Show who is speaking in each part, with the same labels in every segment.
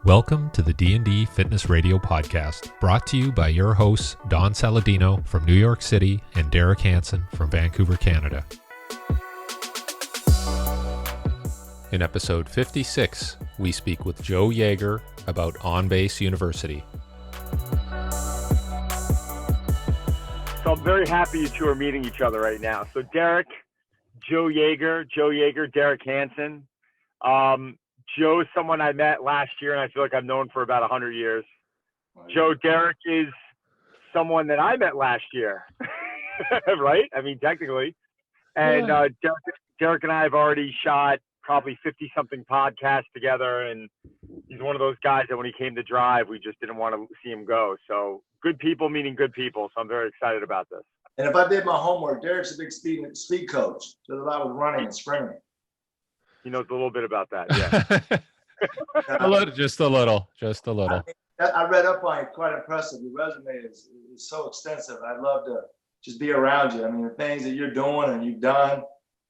Speaker 1: Welcome to the D&D Fitness Radio podcast, brought to you by your hosts, Don Saladino from New York City and Derek Hansen from Vancouver, Canada. In episode 56, we speak with Joe Yager about OnBase University.
Speaker 2: So I'm very happy you two are meeting each other right now. So Derek, Joe Yager, Derek Hansen. Joe is someone I met last year, and I feel like I've known for about 100 years. Joe, Derek is someone that I met last year, right? I mean, technically. And Derek and I have already shot probably 50-something podcasts together, and he's one of those guys that when he came to drive, we just didn't want to see him go. So good people meeting good people, so I'm very excited about this.
Speaker 3: And if I did my homework, Derek's a big speed coach. Does a lot with running and sprinting.
Speaker 2: He knows a little bit about that, yeah.
Speaker 1: Just a little.
Speaker 3: I read up on it, quite impressive. Your resume is so extensive. I'd love to just be around you. I mean, the things that you're doing and you've done,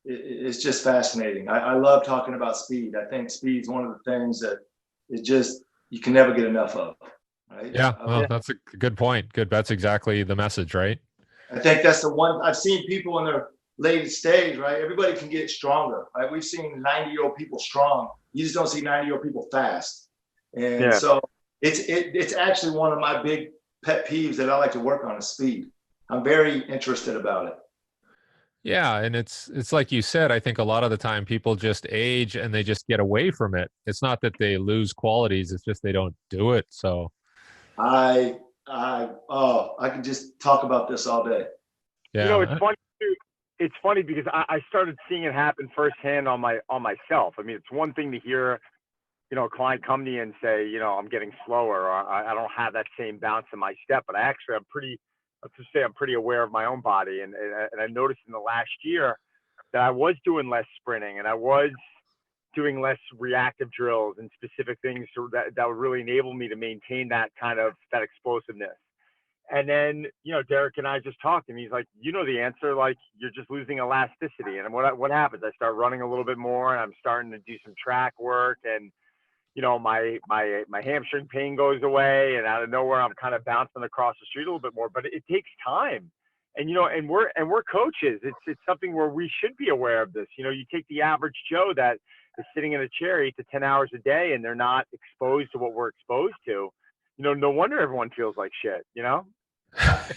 Speaker 3: it's just fascinating. I love talking about speed. I think speed is one of the things that is just, you can never get enough of, right?
Speaker 1: Yeah, well, that's a good point. Good. That's exactly the message, right?
Speaker 3: I think that's the one. I've seen people in their late stage, right? Everybody can get stronger, right? We've seen 90-year-old people strong. You just don't see 90-year-old people fast. And so it's actually one of my big pet peeves that I like to work on is speed. I'm very interested about it.
Speaker 1: Yeah, and it's like you said, I think a lot of the time people just age and they just get away from it. It's not that they lose qualities, it's just they don't do it. So
Speaker 3: I can just talk about this all day.
Speaker 1: Yeah.
Speaker 2: You know, it's funny too. It's funny because I started seeing it happen firsthand on myself. I mean, it's one thing to hear, you know, a client come to you and say, you know, I'm getting slower, or I don't have that same bounce in my step. But I'm pretty aware of my own body, and I noticed in the last year that I was doing less sprinting and I was doing less reactive drills and specific things that would really enable me to maintain that that explosiveness. And then, you know, Derek and I just talked, and he's like, you know the answer, like, you're just losing elasticity. And what happens? I start running a little bit more, and I'm starting to do some track work, and, you know, my hamstring pain goes away, and out of nowhere, I'm kind of bouncing across the street a little bit more. But it takes time. And, you know, and we're coaches. It's something where we should be aware of this. You know, you take the average Joe that is sitting in a chair 8 to 10 hours a day, and they're not exposed to what we're exposed to. You know, no wonder everyone feels like shit, you know?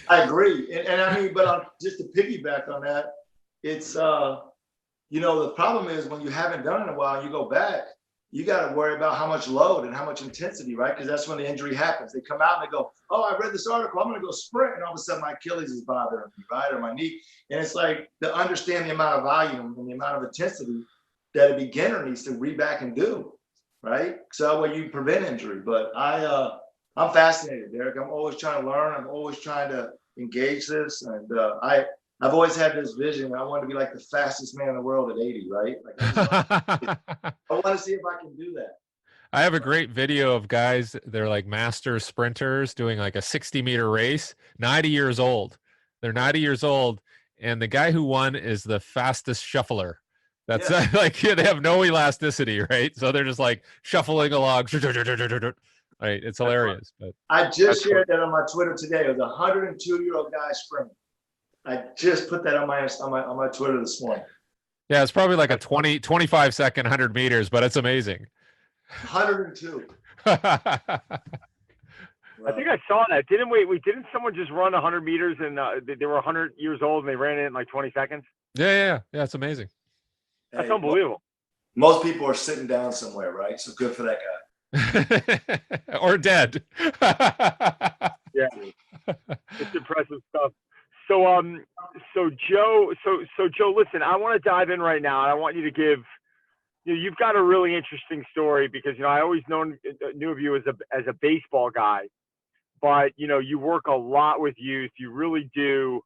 Speaker 3: I agree. And I mean, but just to piggyback on that, it's, you know, the problem is when you haven't done it in a while, you go back, you got to worry about how much load and how much intensity, right? Because that's when the injury happens. They come out and they go, oh, I read this article, I'm going to go sprint. And all of a sudden my Achilles is bothering me, right? Or my knee. And it's like to understand the amount of volume and the amount of intensity that a beginner needs to read back and do, right? So that way you prevent injury. But I'm fascinated, Derek. I'm always trying to learn. I'm always trying to engage this. And I've always had this vision. I want to be like the fastest man in the world at 80, right? Like, I want to see if I can do that.
Speaker 1: I have a great video of guys, they're like master sprinters doing like a 60-meter race, 90 years old. They're 90 years old, and the guy who won is the fastest shuffler. That's like, they have no elasticity, right? So they're just like shuffling along. Right, it's hilarious. But
Speaker 3: I just shared that on my Twitter today. It was a 102-year-old guy sprinting. I just put that on my Twitter this morning.
Speaker 1: Yeah, it's probably like a 25 second 100 meters, but it's amazing.
Speaker 3: 102.
Speaker 2: I think I saw that. Didn't someone just run 100 meters and they were 100 years old and they ran it in like 20 seconds?
Speaker 1: Yeah, it's amazing.
Speaker 2: That's unbelievable.
Speaker 3: Most people are sitting down somewhere, right? So good for that guy.
Speaker 1: Or dead.
Speaker 2: Yeah, it's impressive stuff. So Joe, listen, I want to dive in right now, and I want you to give. You know, you've got a really interesting story because, you know, I always knew of you as a baseball guy, but, you know, you work a lot with youth. You really do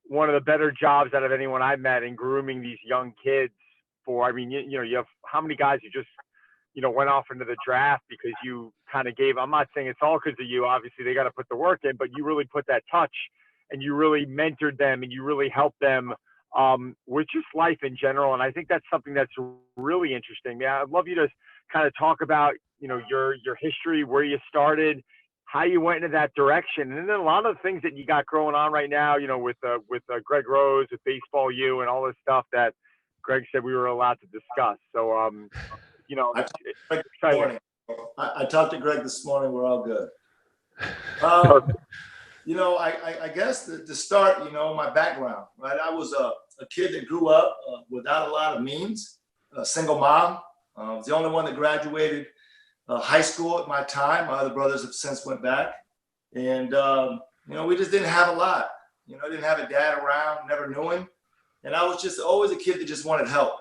Speaker 2: one of the better jobs out of anyone I've met in grooming these young kids. I mean, you know, you have how many guys who just, you know, went off into the draft because you kind of gave, I'm not saying it's all because of you, obviously they got to put the work in, but you really put that touch and you really mentored them and you really helped them with just life in general. And I think that's something that's really interesting. Yeah, I'd love you to kind of talk about, your history, where you started, how you went into that direction, and then a lot of the things that you got going on right now, with Greg Rose, with Baseball U, and all this stuff that Greg said we were allowed to discuss. So,
Speaker 3: I talked to Greg this
Speaker 2: exciting.
Speaker 3: morning. I talked to Greg this morning. We're all good. I guess to start, my background, right? I was a kid that grew up without a lot of means, a single mom. I was the only one that graduated high school at my time. My other brothers have since went back. And, we just didn't have a lot. Didn't have a dad around, never knew him. And I was just always a kid that just wanted help.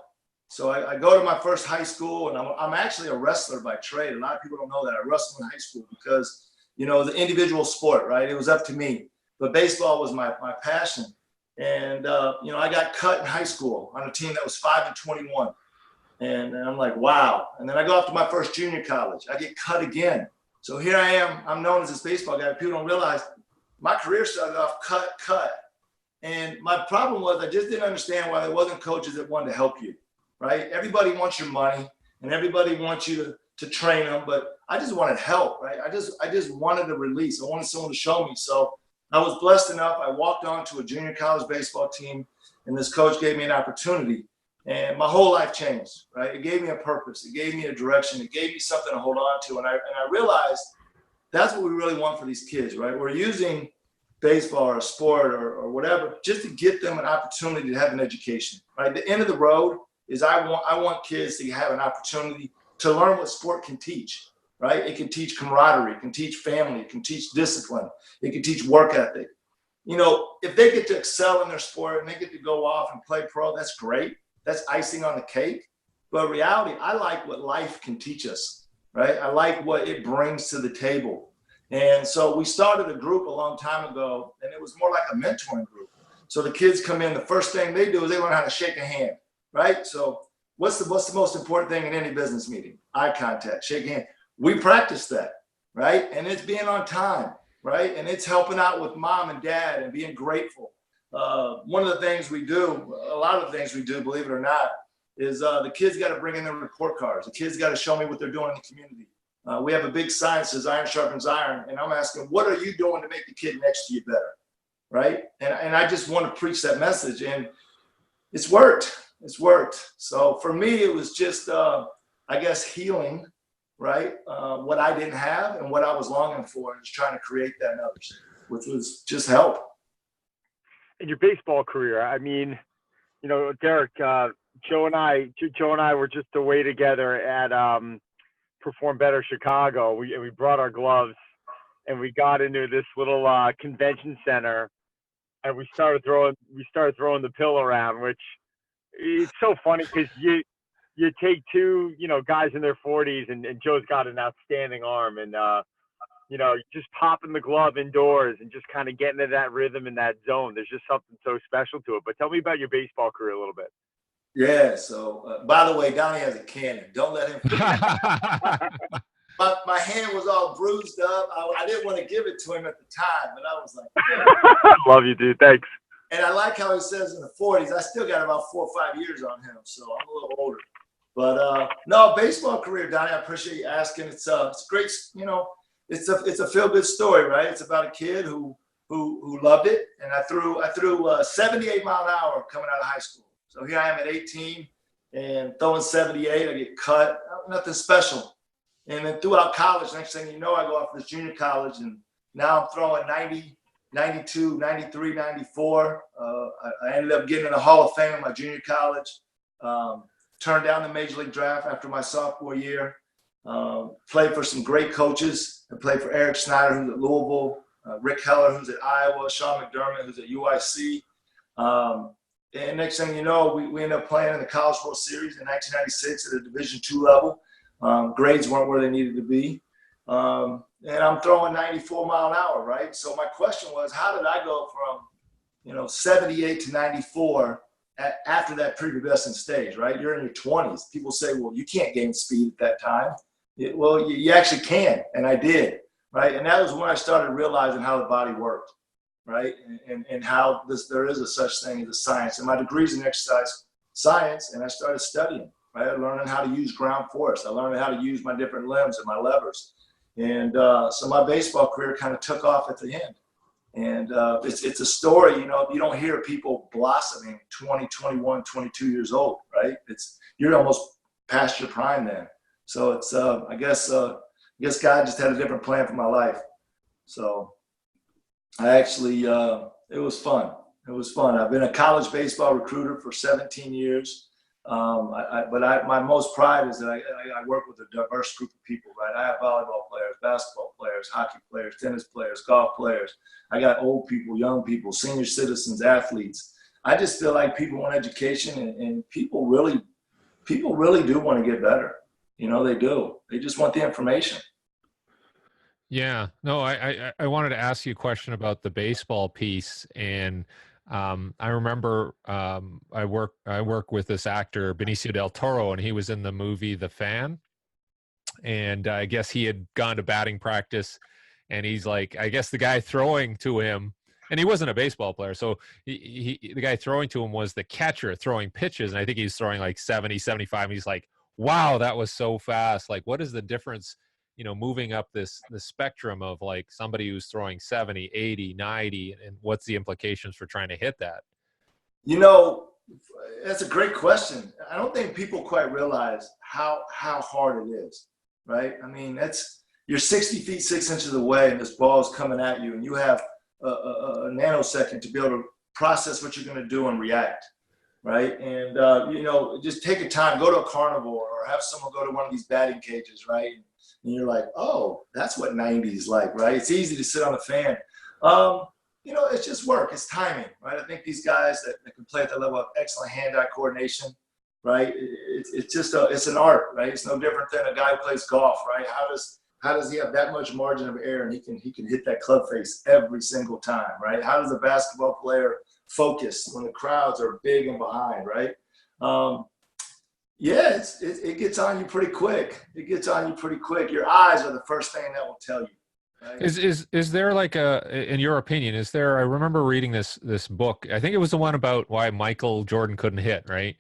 Speaker 3: So I go to my first high school, and I'm actually a wrestler by trade. A lot of people don't know that. I wrestled in high school because, it was an individual sport, right? It was up to me. But baseball was my passion. And, I got cut in high school on a team that was 5-21. And I'm like, wow. And then I go off to my first junior college. I get cut again. So here I am. I'm known as this baseball guy. People don't realize my career started off cut. And my problem was I just didn't understand why there wasn't coaches that wanted to help you, right? Everybody wants your money and everybody wants you to train them, but I just wanted help, right? I just wanted a release. I wanted someone to show me. So I was blessed enough. I walked on to a junior college baseball team, and this coach gave me an opportunity, and my whole life changed, right? It gave me a purpose. It gave me a direction. It gave me something to hold on to. And I realized that's what we really want for these kids, right? We're using baseball or a sport or whatever just to get them an opportunity to have an education, right? The end of the road is I want kids to have an opportunity to learn what sport can teach, right? It can teach camaraderie, it can teach family, it can teach discipline, it can teach work ethic. If they get to excel in their sport and they get to go off and play pro, that's great. That's icing on the cake. But in reality, I like what life can teach us, right? I like what it brings to the table. And so we started a group a long time ago, and it was more like a mentoring group. So the kids come in, the first thing they do is they learn how to shake a hand, right? So what's the most important thing in any business meeting? Eye contact, shake hand. We practice that, right? And it's being on time, right? And it's helping out with mom and dad and being grateful. One of the things we do, a lot of the things we do, believe it or not, is the kids got to bring in their report cards. The kids got to show me what they're doing in the community. We have a big sign that says iron sharpens iron. And I'm asking, what are you doing to make the kid next to you better, right? And I just want to preach that message. And it's worked. It's worked. So for me, it was just, I guess, healing, right? What I didn't have and what I was longing for, and just trying to create that in others, which was just help.
Speaker 2: In your baseball career, I mean, Derek, Joe and I were just away together at Perform Better Chicago. We brought our gloves and we got into this little convention center, and we started throwing the pill around, which it's so funny because you take two guys in their 40s, and Joe's got an outstanding arm, and just popping the glove indoors and just kind of getting into that rhythm and that zone. There's just something so special to it. But tell me about your baseball career a little bit.
Speaker 3: Yeah. So, by the way, Donnie has a cannon. Don't let him. My hand was all bruised up. I didn't want to give it to him at the time, but I was like, yeah.
Speaker 2: Love you, dude. Thanks.
Speaker 3: And I like how he says in the 40s. I still got about 4 or 5 years on him, so I'm a little older. But no, baseball career, Donnie. I appreciate you asking. It's great. It's a feel good story, right? It's about a kid who loved it, and I threw 78 mile an hour coming out of high school. So here I am at 18 and throwing 78. I get cut, nothing special. And then throughout college, next thing you know, I go off to this junior college, and now I'm throwing 90, 92, 93, 94. I ended up getting in the Hall of Fame in my junior college. Turned down the major league draft after my sophomore year. Played for some great coaches. I played for Eric Snyder, who's at Louisville, Rick Heller, who's at Iowa, Sean McDermott, who's at UIC. And next thing you know, we ended up playing in the College World Series in 1996 at a Division II level. Grades weren't where they needed to be. And I'm throwing 94 mile an hour, right? So my question was, how did I go from, 78 to 94 after that prepubescent stage, right? You're in your 20s. People say, well, you can't gain speed at that time. Well, you actually can, and I did, right? And that was when I started realizing how the body worked. right? And how there is a such thing as a science. And my degree's in exercise science, and I started studying, right? I learned how to use ground force. I learned how to use my different limbs and my levers. And so my baseball career kind of took off at the end. And it's a story, you know, you don't hear people blossoming 20, 21, 22 years old, right? You're almost past your prime then. So it's, I guess God just had a different plan for my life. So I actually, it was fun. It was fun. I've been a college baseball recruiter for 17 years. But my most pride is that I work with a diverse group of people, right? I have volleyball players, basketball players, hockey players, tennis players, golf players. I got old people, young people, senior citizens, athletes. I just feel like people want education, and people really do want to get better. You know, they do. They just want the information.
Speaker 1: Yeah, no, I wanted to ask you a question about the baseball piece, and I remember I work with this actor Benicio del Toro, and he was in the movie The Fan, and I guess he had gone to batting practice, and he's like, I guess the guy throwing to him, and he wasn't a baseball player, so the guy throwing to him was the catcher throwing pitches, and I think he's throwing like 70, 75, and he's like, wow, that was so fast. Like, what is the difference, you know, moving up the spectrum of like somebody who's throwing 70, 80, 90, and what's the implications for trying to hit that?
Speaker 3: You know, that's a great question. I don't think people quite realize how hard it is, right? I mean, you're 60 feet 6 inches away, and this ball is coming at you, and you have a nanosecond to be able to process what you're going to do and react, right? And you know, just take your time, go to a carnival, or have someone go to one of these batting cages, right? And you're like, oh, that's what 90 is like, right? It's easy to sit on the fan. You know, it's just work. It's timing, right? I think these guys that can play at that level have excellent hand-eye coordination, right? It's just it's an art, right? It's no different than a guy who plays golf, right? How does he have that much margin of error, and he can hit that club face every single time, right? How does a basketball player focus when the crowds are big and behind, right? Yeah, it gets on you pretty quick. It gets on you pretty quick. Your eyes are the first thing that will tell you. Right?
Speaker 1: Is there like in your opinion, is there, I remember reading this book, I think it was the one about why Michael Jordan couldn't hit, right?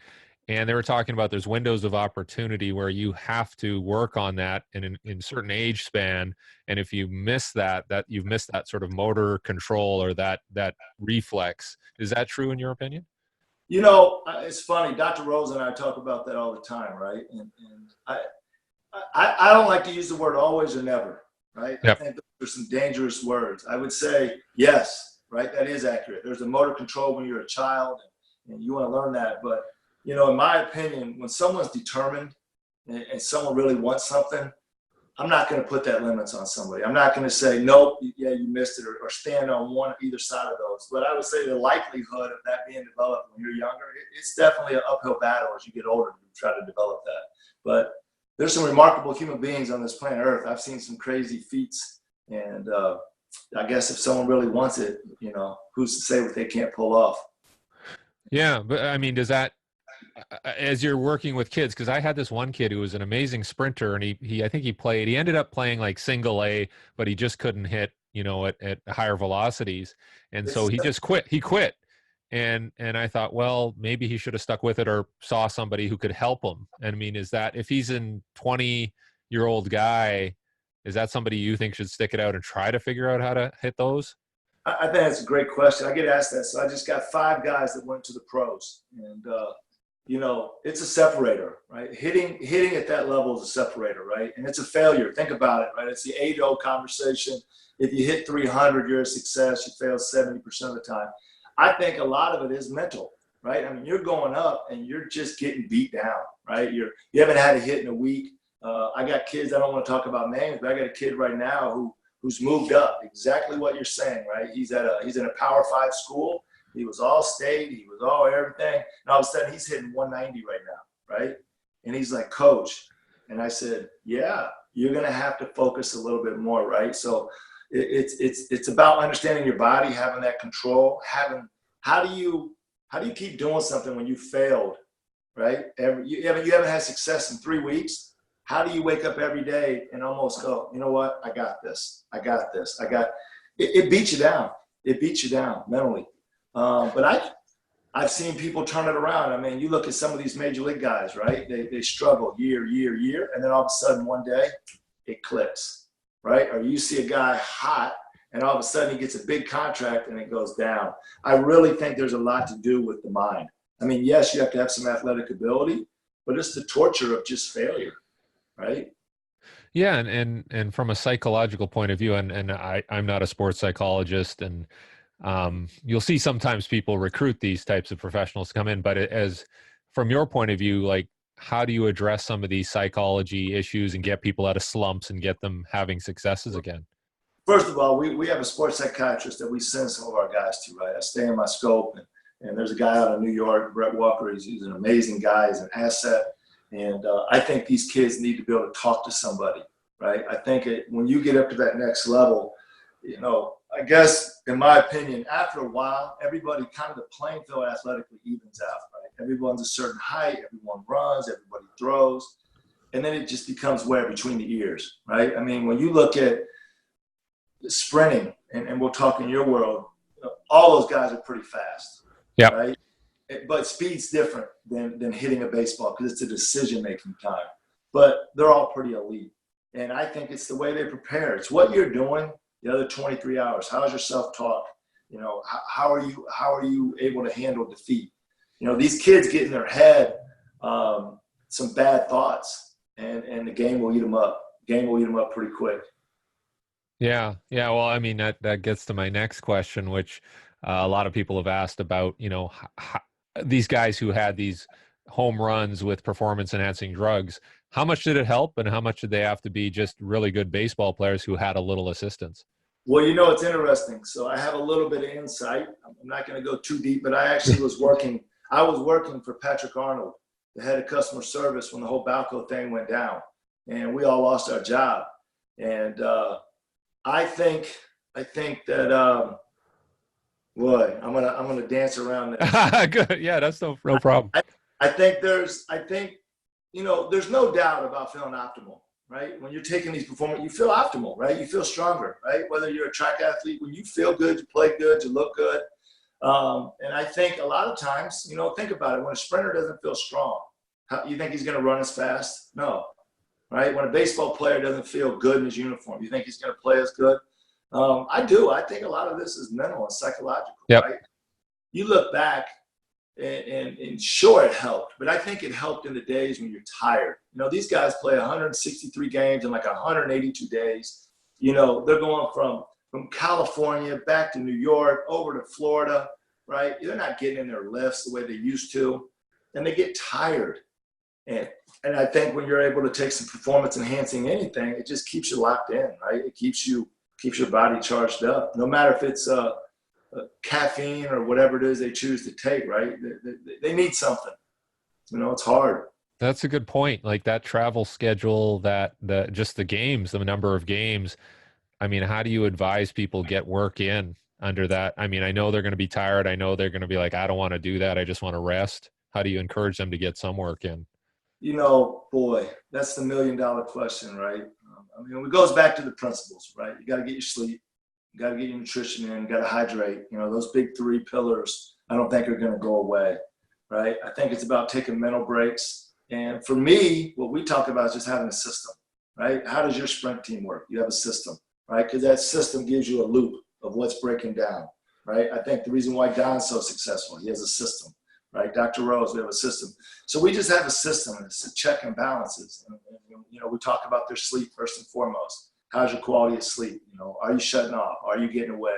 Speaker 1: And they were talking about there's windows of opportunity where you have to work on that in certain age span. And if you miss that you've missed that sort of motor control or that reflex. Is that true in your opinion?
Speaker 3: You know, it's funny. Dr. Rose and I talk about that all the time, right? And I don't like to use the word always or never, right?
Speaker 1: Yep.
Speaker 3: I think those are some dangerous words. I would say yes, right? That is accurate. There's a motor control when you're a child, and you want to learn that. But, you know, in my opinion, when someone's determined and someone really wants something, I'm not going to put that limits on somebody. I'm not going to say, nope, yeah, you missed it, or stand on either side of those. But I would say the likelihood of that being developed when you're younger, it's definitely an uphill battle as you get older to try to develop that. But there's some remarkable human beings on this planet Earth. I've seen some crazy feats. And I guess if someone really wants it, you know, who's to say what they can't pull off?
Speaker 1: Yeah, but I mean, does that, as you're working with kids, because I had this one kid who was an amazing sprinter, and he I think he ended up playing like single A, but he just couldn't hit, you know, at higher velocities, and so he just quit. He quit, and I thought, well, maybe he should have stuck with it or saw somebody who could help him. And I mean, is that, if he's a 20-year-old guy, is that somebody you think should stick it out and try to figure out how to hit those?
Speaker 3: I think that's a great question. I get asked that. So I just got 5 guys that went to the pros, and you know, it's a separator, right? Hitting at that level is a separator, right? And it's a failure. Think about it, right? It's the age-old conversation. If you hit 300, you're a success. You fail 70% of the time. I think a lot of it is mental, right? I mean, you're going up and you're just getting beat down, right? You haven't had a hit in a week. I got kids, I don't want to talk about names, but I got a kid right now who's moved up. Exactly what you're saying, right? He's in a Power 5 school. He was all state. He was all everything. And all of a sudden, he's hitting 190 right now, right? And he's like, coach. And I said, yeah, you're going to have to focus a little bit more, right? So it's about understanding your body, having that control, how do you keep doing something when you failed, right? You haven't had success in 3 weeks. How do you wake up every day and almost go, you know what? I got this. It beats you down. It beats you down mentally. But I've seen people turn it around. I mean, you look at some of these major league guys, right? They struggle year, and then all of a sudden one day it clicks, right? Or you see a guy hot and all of a sudden he gets a big contract and it goes down. I really think there's a lot to do with the mind. I mean, yes, you have to have some athletic ability, but it's the torture of just failure, right?
Speaker 1: Yeah, and from a psychological point of view, and I'm not a sports psychologist, and you'll see sometimes people recruit these types of professionals to come in, but as from your point of view, like how do you address some of these psychology issues and get people out of slumps and get them having successes again?
Speaker 3: First of all, we have a sports psychiatrist that we send some of our guys to, right? I stay in my scope, and there's a guy out of New York, Brett Walker. He's an amazing guy. He's an asset. And I think these kids need to be able to talk to somebody, right? I think when you get up to that next level, you know, I guess, in my opinion, after a while, everybody kind of the playing field athletically evens out, right? Everyone's a certain height, everyone runs, everybody throws, and then it just becomes where between the ears, right? I mean, when you look at sprinting, and we'll talk in your world, all those guys are pretty fast, right? But speed's different than hitting a baseball because it's a decision-making time. But they're all pretty elite. And I think it's the way they prepare. It's what you're doing the other 23 hours. How's your self-talk? You know, how are you able to handle defeat? You know, these kids get in their head some bad thoughts, and the game will eat them up. Game will eat them up pretty quick.
Speaker 1: Yeah. Well, I mean, that gets to my next question, which a lot of people have asked about, you know, these guys who had these home runs with performance enhancing drugs, how much did it help and how much did they have to be just really good baseball players who had a little assistance?
Speaker 3: Well, you know, it's interesting. So I have a little bit of insight. I'm not going to go too deep, but I actually was working for Patrick Arnold, the head of customer service, when the whole Balco thing went down and we all lost our job. And I think that boy, I'm gonna dance around this.
Speaker 1: Good. Yeah, that's no problem.
Speaker 3: I think you know, there's no doubt about feeling optimal, right? When you're taking these performance, you feel optimal, right? You feel stronger, right? Whether you're a track athlete, when you feel good, you play good, you look good. And I think a lot of times, you know, think about it. When a sprinter doesn't feel strong, you think he's going to run as fast? No, right? When a baseball player doesn't feel good in his uniform, you think he's going to play as good? I do. I think a lot of this is mental and psychological, right? You look back and sure it helped, but I think it helped in the days when you're tired. You know, these guys play 163 games in like 182 days. You know, they're going from California back to New York, over to Florida, right? They're not getting in their lifts the way they used to, and they get tired. And I think when you're able to take some performance enhancing anything, it just keeps you locked in, right? It keeps your body charged up, no matter if it's caffeine or whatever it is they choose to take, right? They need something. You know, it's hard.
Speaker 1: That's a good point. Like that travel schedule, just the games, the number of games. I mean, how do you advise people get work in under that? I mean, I know they're going to be tired. I know they're going to be like, I don't want to do that. I just want to rest. How do you encourage them to get some work in?
Speaker 3: You know, boy, that's the $1 million question, right? I mean, it goes back to the principles, right? You got to get your sleep. You got to get your nutrition in. You got to hydrate. You know, those big three pillars, I don't think are going to go away, right? I think it's about taking mental breaks. And for me, what we talk about is just having a system, right? How does your sprint team work? You have a system, right? Because that system gives you a loop of what's breaking down, right? I think the reason why Don's so successful, he has a system, right? Dr. Rose, we have a system. So we just have a system, and it's a check and balances. And, you know, we talk about their sleep first and foremost. How's your quality of sleep? You know, are you shutting off? Are you getting away?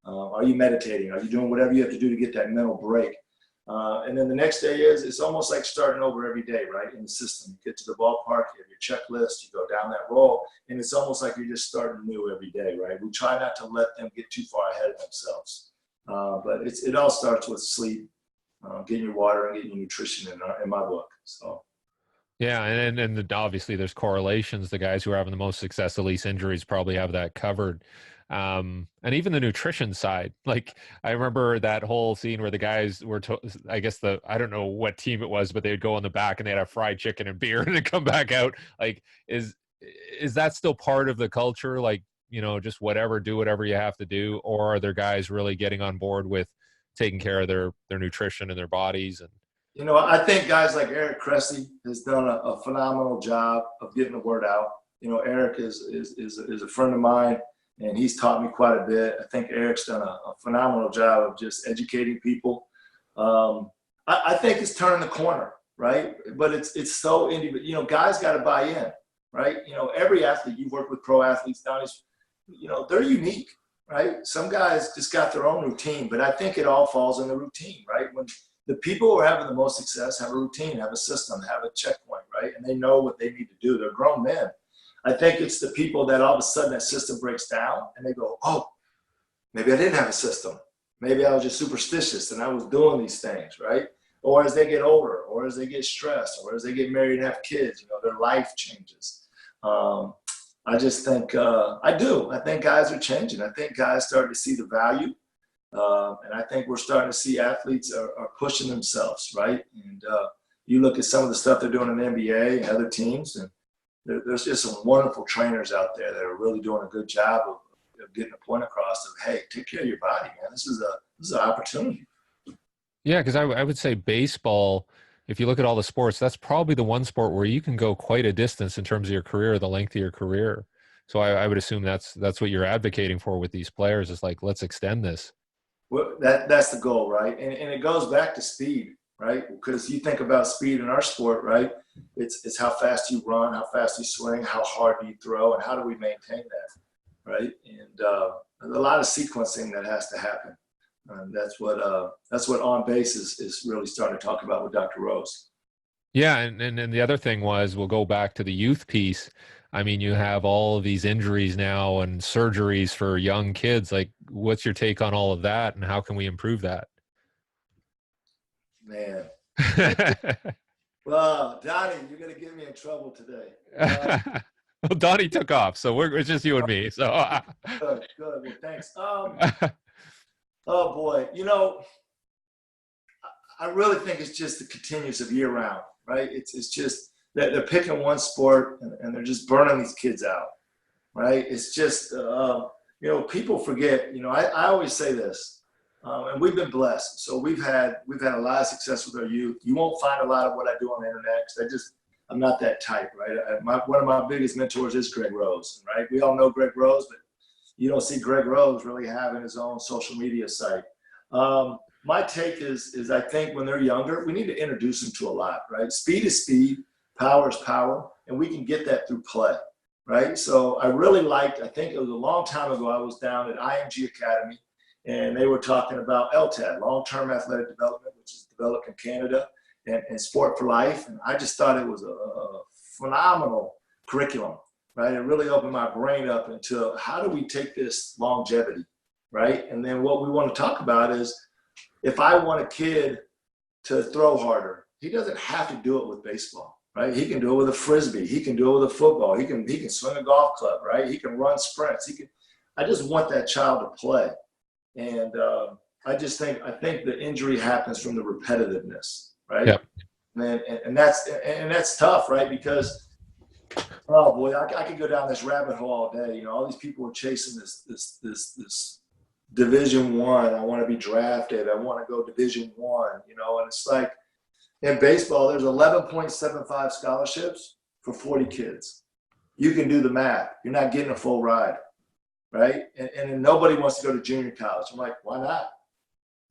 Speaker 3: Are you meditating? Are you doing whatever you have to do to get that mental break? And then the next day it's almost like starting over every day, right? In the system, you get to the ballpark, you have your checklist, you go down that roll, and it's almost like you're just starting new every day, right? We try not to let them get too far ahead of themselves. But it all starts with sleep, getting your water and getting your nutrition in my book. So.
Speaker 1: Yeah, and obviously there's correlations. The guys who are having the most success, the least injuries, probably have that covered. And even the nutrition side. Like I remember that whole scene where the guys were, I guess I don't know what team it was, but they would go in the back and they'd have fried chicken and beer and then come back out. Like, is that still part of the culture? Like just whatever, do whatever you have to do? Or are there guys really getting on board with taking care of their nutrition and their bodies? And
Speaker 3: I think guys like Eric Cressy has done a phenomenal job of getting the word out. Eric is a friend of mine, and he's taught me quite a bit. I think Eric's done a phenomenal job of just educating people. I think it's turning the corner, right? But it's so individual. Guys got to buy in, right? Every athlete, you've worked with pro athletes, Donnie's, they're unique, right? Some guys just got their own routine, but I think it all falls in the routine, right? When the people who are having the most success have a routine, have a system, have a checkpoint, right? And they know what they need to do. They're grown men. I think it's the people that all of a sudden that system breaks down and they go, oh, maybe I didn't have a system. Maybe I was just superstitious and I was doing these things, right? Or as they get older, or as they get stressed, or as they get married and have kids, their life changes. I just think, I think guys are changing. I think guys start to see the value. And I think we're starting to see athletes are pushing themselves, right? And you look at some of the stuff they're doing in the NBA and other teams, and there's just some wonderful trainers out there that are really doing a good job of getting a point across of, hey, take care of your body, man. This is an opportunity.
Speaker 1: Yeah, because I would say baseball, if you look at all the sports, that's probably the one sport where you can go quite a distance in terms of your career, the length of your career. So I would assume that's what you're advocating for with these players, is like, let's extend this.
Speaker 3: Well, that's the goal, right? And it goes back to speed, right? Because you think about speed in our sport, right? It's how fast you run, how fast you swing, how hard do you throw, and how do we maintain that, right? And there's a lot of sequencing that has to happen. That's what OnBase is really starting to talk about with Dr. Rose.
Speaker 1: Yeah, and the other thing was, we'll go back to the youth piece. I mean, you have all of these injuries now and surgeries for young kids. Like, what's your take on all of that, and how can we improve that?
Speaker 3: Man. Well, Donnie, you're going to get me in trouble today.
Speaker 1: Well, Donnie took off, so it's just you and me. So
Speaker 3: good. Well, thanks. Oh boy, I really think it's just the continuous of year round, right? It's just that they're picking one sport and they're just burning these kids out, right? It's just, people forget, I always say this, and we've been blessed. So we've had a lot of success with our youth. You won't find a lot of what I do on the internet, because I'm not that type, right? One of my biggest mentors is Greg Rose, right? We all know Greg Rose, but you don't see Greg Rose really having his own social media site. My take is I think when they're younger, we need to introduce them to a lot, right? Speed is speed, power is power, and we can get that through play, right? So I really I think it was a long time ago, I was down at IMG Academy, and they were talking about LTAD, long-term athletic development, which is developed in Canada, and sport for life. And I just thought it was a phenomenal curriculum. Right, it really opened my brain up into how do we take this longevity, right? And then what we want to talk about is, if I want a kid to throw harder, he doesn't have to do it with baseball, right? He can do it with a frisbee. He can do it with a football. He can swing a golf club, right? He can run sprints. I just want that child to play, and I think the injury happens from the repetitiveness, right?
Speaker 1: Yeah.
Speaker 3: And that's tough, right? Because oh boy, I could go down this rabbit hole all day. All these people are chasing this Division I. I want to be drafted. I want to go Division I. And it's like in baseball, there's 11.75 scholarships for 40 kids. You can do the math. You're not getting a full ride, right? And nobody wants to go to junior college. I'm like, why not?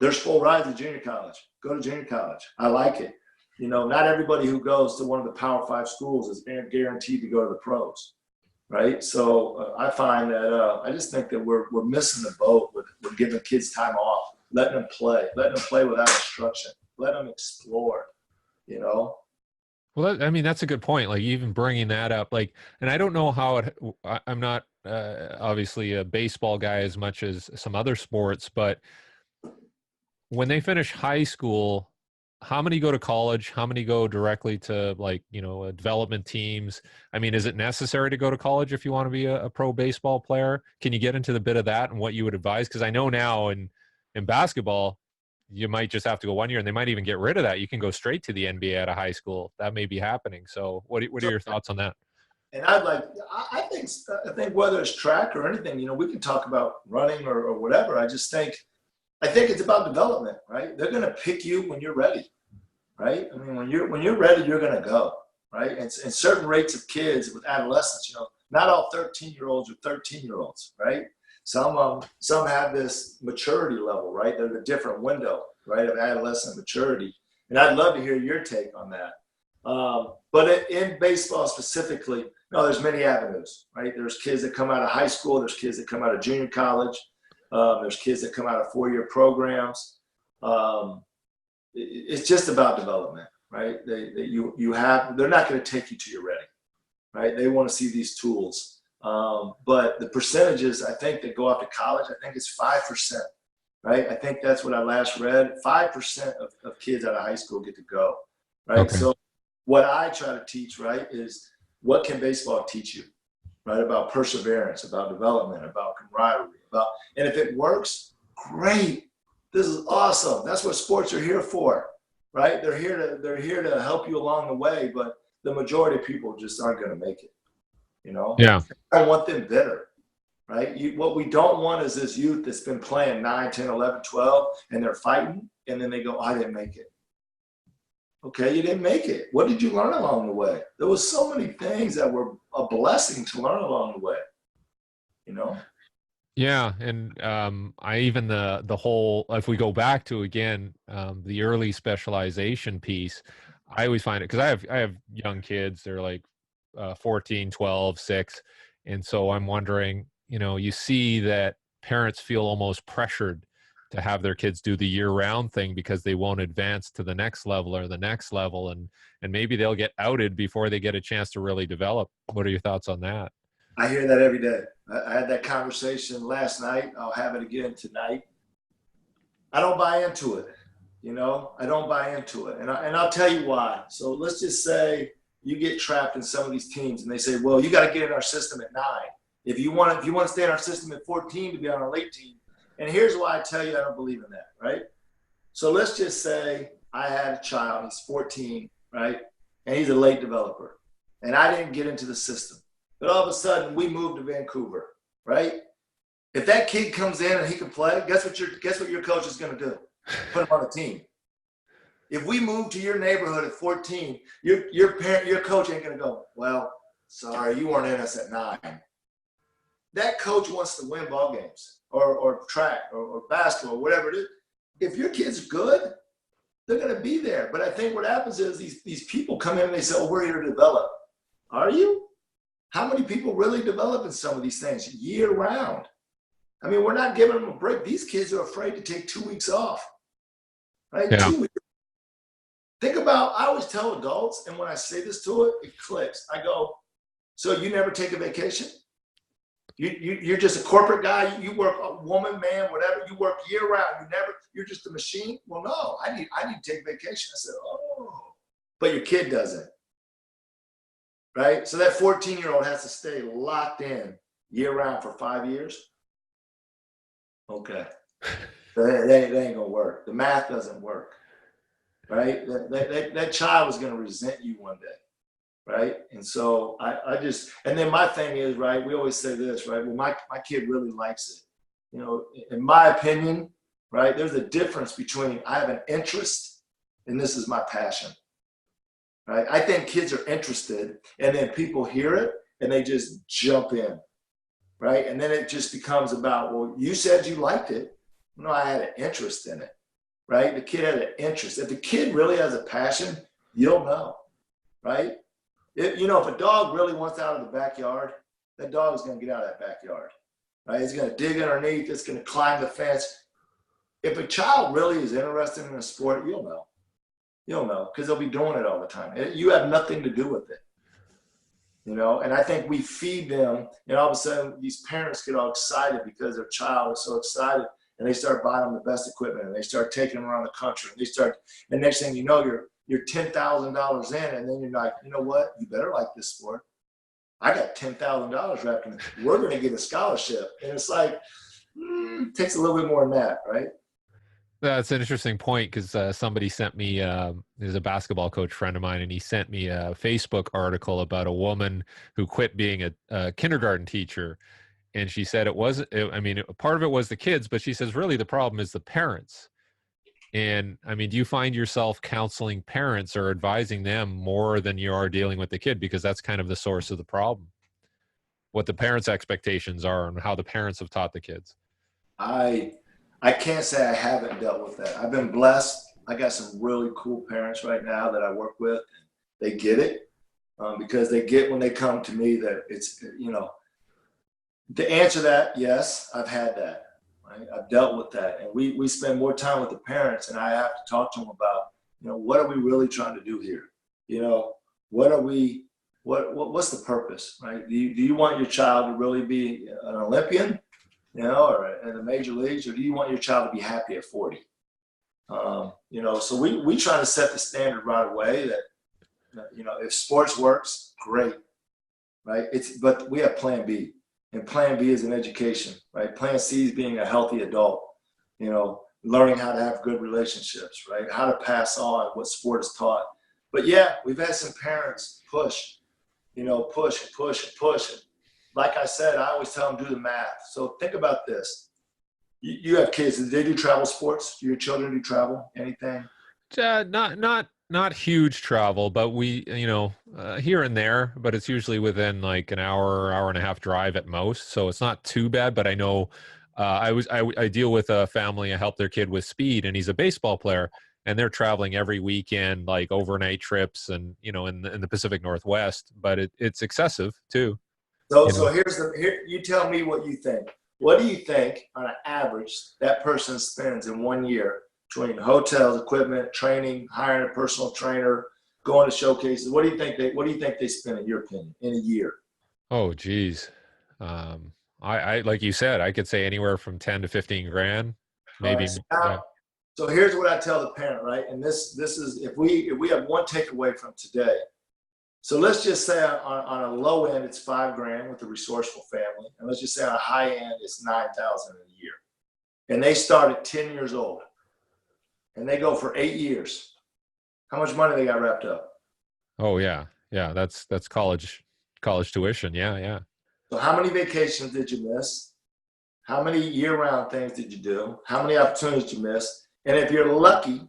Speaker 3: There's full rides at junior college. Go to junior college. I like it. Not everybody who goes to one of the Power 5 schools is guaranteed to go to the pros, right? So I find that I just think that we're missing the boat with giving kids time off, letting them play without instruction, let them explore,
Speaker 1: Well, that's a good point. Like, even bringing that up, like, and I don't know how I'm not obviously a baseball guy as much as some other sports, but when they finish high school, how many go to college? How many go directly to, like, development teams? I mean, is it necessary to go to college if you want to be a pro baseball player? Can you get into the bit of that and what you would advise? Because I know now in basketball, you might just have to go 1 year, and they might even get rid of that. You can go straight to the NBA out of high school. That may be happening. So what are your thoughts on that?
Speaker 3: And I think whether it's track or anything, you know, we can talk about running or whatever. I think it's about development, right? They're going to pick you when you're ready, right? I mean, when you're ready, you're going to go, right? And certain rates of kids with adolescents, you know, not all 13-year-olds are 13-year-olds, right? Some have this maturity level, right? There's a different window, right, of adolescent maturity. And I'd love to hear your take on that. But in baseball specifically, no, there's many avenues, right? There's kids that come out of high school. There's kids that come out of junior college. There's kids that come out of 4-year programs. It's just about development, right? They're not going to take you till you're ready, right? They want to see these tools. But the percentages, I think, that go off to college, I think it's 5%, right? I think that's what I last read. 5% of kids out of high school get to go, right?
Speaker 1: Okay.
Speaker 3: So what I try to teach, right, is what can baseball teach you, right? About perseverance, about development, about camaraderie, and if it works, great. This is awesome. That's what sports are here for, right? They're here to help you along the way, but the majority of people just aren't going to make it, you know?
Speaker 1: Yeah.
Speaker 3: I want them bitter, right? What we don't want is this youth that's been playing 9, 10, 11, 12, and they're fighting, and then they go, I didn't make it. Okay, you didn't make it. What did you learn along the way? There was so many things that were a blessing to learn along the way, you know?
Speaker 1: Yeah, and I even the whole, if we go back to again the early specialization piece, I always find it, because I have young kids. They're like 14, 12, 6, and so I'm wondering, you know, you see that parents feel almost pressured to have their kids do the year-round thing because they won't advance to the next level or the next level, and maybe they'll get outed before they get a chance to really develop. What are your thoughts on that?
Speaker 3: I hear that every day. I had that conversation last night. I'll have it again tonight. I don't buy into it. You know, I don't buy into it. And I'll tell you why. So let's just say you get trapped in some of these teams and they say, well, you got to get in our system at 9. If you want to stay in our system at 14 to be on our late team. And here's why I tell you I don't believe in that, right? So let's just say I had a child, he's 14, right? And he's a late developer. And I didn't get into the system. But all of a sudden, we moved to Vancouver, right? If that kid comes in and he can play, guess what your coach is going to do? Put him on the team. If we move to your neighborhood at 14, your coach ain't going to go, well, sorry, you weren't in us at 9. That coach wants to win ball games or track or basketball, or whatever it is. If your kid's good, they're going to be there. But I think what happens is these people come in and they say, oh, we're here to develop. Are you? How many people really develop in some of these things year round? I mean, we're not giving them a break. These kids are afraid to take 2 weeks off, right?
Speaker 1: Yeah.
Speaker 3: 2 weeks. Think about, I always tell adults, and when I say this to it, it clicks. I go, so you never take a vacation? You're just a corporate guy. You work, a woman, man, whatever. You work year round. You're just a machine. Well, no, I need to take vacation. I said, oh, but your kid doesn't. Right? So that 14-year-old has to stay locked in year round for 5 years. Okay. That ain't gonna work. The math doesn't work. Right? That child is gonna resent you one day. Right? And so and then my thing is, right, we always say this, right? Well, my kid really likes it. You know, in my opinion, right, there's a difference between I have an interest and this is my passion. Right? I think kids are interested, and then people hear it and they just jump in, right? And then it just becomes about, well, you said you liked it. No, I had an interest in it, right? The kid had an interest. If the kid really has a passion, you'll know, right? If a dog really wants out of the backyard, that dog is going to get out of that backyard, right? It's going to dig underneath. It's going to climb the fence. If a child really is interested in a sport, you'll know. You'll know, because they'll be doing it all the time. You have nothing to do with it, you know? And I think we feed them, and all of a sudden these parents get all excited because their child is so excited, and they start buying them the best equipment, and they start taking them around the country, and next thing you know, you're $10,000 in, and then you're like, you know what? You better like this sport. I got $10,000 wrapped in it. We're going to get a scholarship. And it's like, it takes a little bit more than that, right?
Speaker 1: That's an interesting point because somebody sent me, there's a basketball coach friend of mine, and he sent me a Facebook article about a woman who quit being a kindergarten teacher. And she said it wasn't, I mean, part of it was the kids, but she says really the problem is the parents. And I mean, do you find yourself counseling parents or advising them more than you are dealing with the kid? Because that's kind of the source of the problem, what the parents' expectations are and how the parents have taught the kids.
Speaker 3: I I can't say I haven't dealt with that. I've been blessed. I got some really cool parents right now that I work with. They get it because they get when they come to me that it's, you know, to answer that, yes, I've had that. Right? I've dealt with that. And we spend more time with the parents, and I have to talk to them about, you know, what are we really trying to do here? You know, what are we, what's the purpose, right? Do you want your child to really be an Olympian, you know, or in the major leagues, or do you want your child to be happy at 40? You know, so we try to set the standard right away that, you know, if sports works, great, right? But we have plan B, and plan B is an education, right? Plan C is being a healthy adult, you know, learning how to have good relationships, right? How to pass on what sport is taught. But yeah, we've had some parents push, you know, push and push and push. And like I said, I always tell them do the math. So think about this. You have kids. Do they do travel sports? Do your children do travel? Anything?
Speaker 1: Not huge travel, but we, you know, here and there, but it's usually within like an hour and a half drive at most. So it's not too bad, but I know I deal with a family. I help their kid with speed, and he's a baseball player, and they're traveling every weekend, like overnight trips, and you know, in the Pacific Northwest. But it's excessive too,
Speaker 3: So
Speaker 1: you know.
Speaker 3: here you tell me what you think. What do you think on an average that person spends in 1 year between hotels, equipment, training, hiring a personal trainer, going to showcases? What do you think they spend in your opinion in a year?
Speaker 1: Oh, geez. I like you said, I could say anywhere from 10 to 15 grand,
Speaker 3: All right.
Speaker 1: maybe.
Speaker 3: So
Speaker 1: Yeah.
Speaker 3: now, so here's what I tell the parent, right? And this is if we have one takeaway from today. So let's just say on a low end, it's 5 grand with a resourceful family. And let's just say on a high end, it's 9,000 in a year. And they start at 10 years old and they go for 8 years. How much money they got wrapped up?
Speaker 1: Oh, yeah. Yeah. That's college tuition. Yeah. Yeah.
Speaker 3: So how many vacations did you miss? How many year-round things did you do? How many opportunities did you miss? And if you're lucky,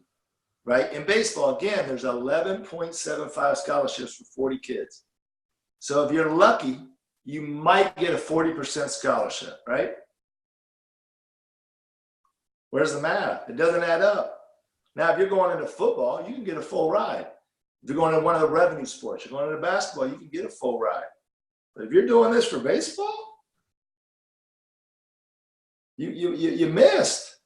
Speaker 3: right, in baseball, again, there's 11.75 scholarships for 40 kids. So if you're lucky, you might get a 40% scholarship, right? Where's the math? It doesn't add up. Now, if you're going into football, you can get a full ride. If you're going to one of the revenue sports, you're going into basketball, you can get a full ride. But if you're doing this for baseball, you missed.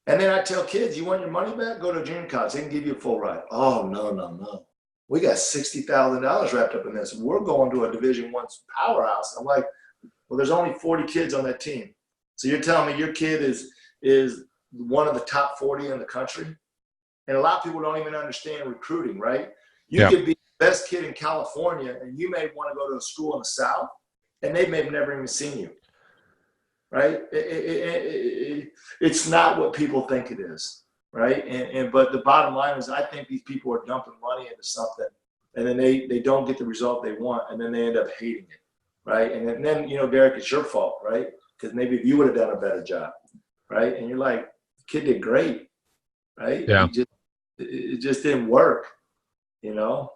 Speaker 3: And then I tell kids, you want your money back? Go to junior college. They can give you a full ride. Oh, no. We got $60,000 wrapped up in this. We're going to a Division I powerhouse. I'm like, well, there's only 40 kids on that team. So you're telling me your kid is one of the top 40 in the country? And a lot of people don't even understand recruiting, right? You
Speaker 1: Yeah.
Speaker 3: could be the best kid in California, and you may want to go to a school in the South, and they may have never even seen you, right? It's not what people think it is, right? But the bottom line is I think these people are dumping money into something, and then they don't get the result they want, and then they end up hating it, right? And then you know, Derek, it's your fault, right? Because maybe if you would have done a better job, right? And you're like, the kid did great, right?
Speaker 1: Yeah.
Speaker 3: It just didn't work, you know.